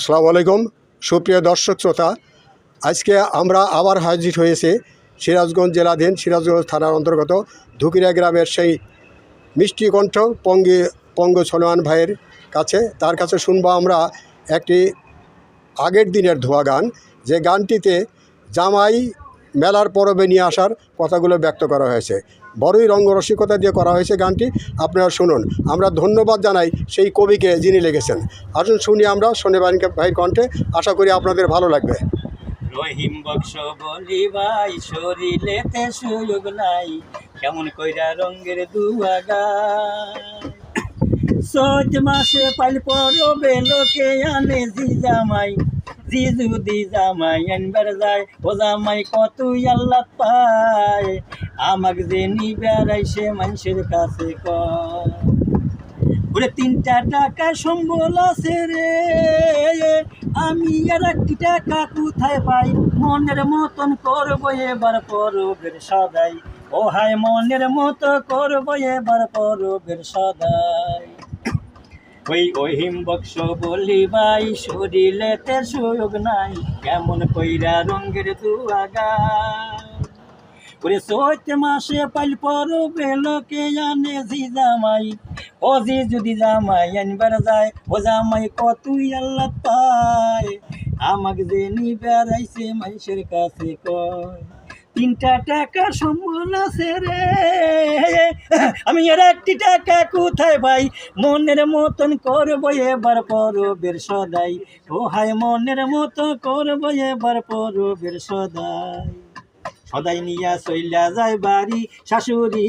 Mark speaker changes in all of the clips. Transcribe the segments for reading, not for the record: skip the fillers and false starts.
Speaker 1: আসসালামু আলাইকুম সুপ্রিয় দর্শক শ্রোতা, আজকে আমরা আবার হাজির হয়েছে সিরাজগঞ্জ জেলাধীন সিরাজগঞ্জ থানার অন্তর্গত ধুকিরা গ্রামের সেই মিষ্টি কণ্ঠ পঙ্গু সলমান ভাইয়ের কাছে। তার কাছে শুনবো আমরা একটি আগের দিনের ধোয়া গান, যে গানটিতে জামাই মেলার পরবে নিয়ে আসার কথাগুলো ব্যক্ত করা হয়েছে। বড়ই রঙ্গরসিকতা দিয়ে করা হয়েছে গানটি, আপনারা শুনুন। আমরা ধন্যবাদ জানাই সেই কবিকে যিনি লিখেছেন। আসুন শুনি আমরা শোনে ভাইয়ের কণ্ঠে, আশা করি আপনাদের ভালো লাগবে।
Speaker 2: রহিম বক্স বলি ভাই শরীরেতে সুযোগ নাই, কেমন কইরা রঙের দুয়া গায়। চৈত মাসে পাইল পরবে লোকে আনে জি জামাই, জি যদি জামাই আনবার যায় ও জামাই কতই আল্লাহ পায়। আমাক যে নিবার আইসে মানুষের কাছে কয়, ওরে 3টা টাকা সম্বল আছে রে, আমি আর 1 টাকা কোথায় পাই। মনের মতন করবো এবার পরবের সদাই, ও হায় মনের মতো করবো এবার পরবের সদাই। ওই হিমবক্স বলি ভাই শরীরেতে সুযোগ নাই, কেমন কইরা রঙের দুয়া গায়। ওরে চৈত মাসে পাইল পরবে লোকে আনে জি জামাই, ও জি যদি জামাই আনবার যায় ও জামাই কতই আল্লাহ পায়। আমাকে যে নিবার আইছে মানুষের কাছে কয়, 3টা টাকা সম্বল আছে রে, আমি আর 1 টাকা কোথায় পাই। মনের মতন করবো এবার পরবের সদাই, ও হায় মনের মতো করবো এবার পরবের সদাই। সদাই নিয়া চইলা যায় বাড়ি, শাশুড়ি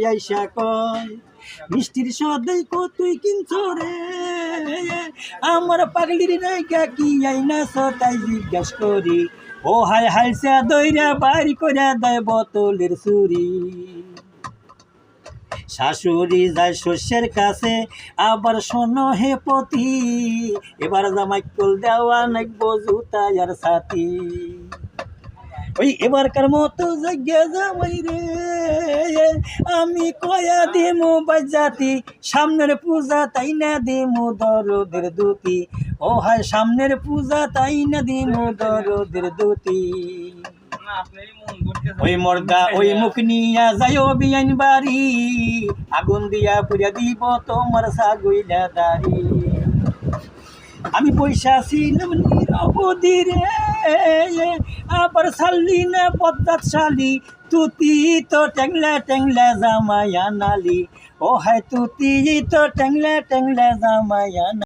Speaker 2: আইসা কয়, মিষ্টির সদাই কতই কিনছো রে, আমার পাগলির নাইকা কি আইনা তাই জিজ্ঞাস করি। ও হায় হাইসা দইরা বাড়ি করে দেয় বোতলের চুরি। শাশুড়ি যায় শস্যের কাছে, আবার শোনো হে পতি, এবার জামাই কল দেওয়া নাকবো জুতা আর ছাতি। ওই এবারকার মতো জায়গা জামাই রে, আমি কয়া দিমু বাজাতি, সামনের পূজা তাই না দিমু দরদের দুতি। ও হায় সামনের পূজা তাই না দিমু দরদের দুতি। ওই মর্দা ওই মুখ নিয়া যাইও বিয়ান বাড়ি, আগুন দিয়া পুড়িয়া দিব তোমার সাগুইলা দাড়ি। আমি পয়সা ছিলাম নিরবধি রে, আবার সাল্লি না পদ্মাত শালি, তুতি তো ট্যাংলা ট্যাংলা জামাই আনালি। ও হায় তুতি তো ট্যাংলা ট্যাংলা জামাই আনা।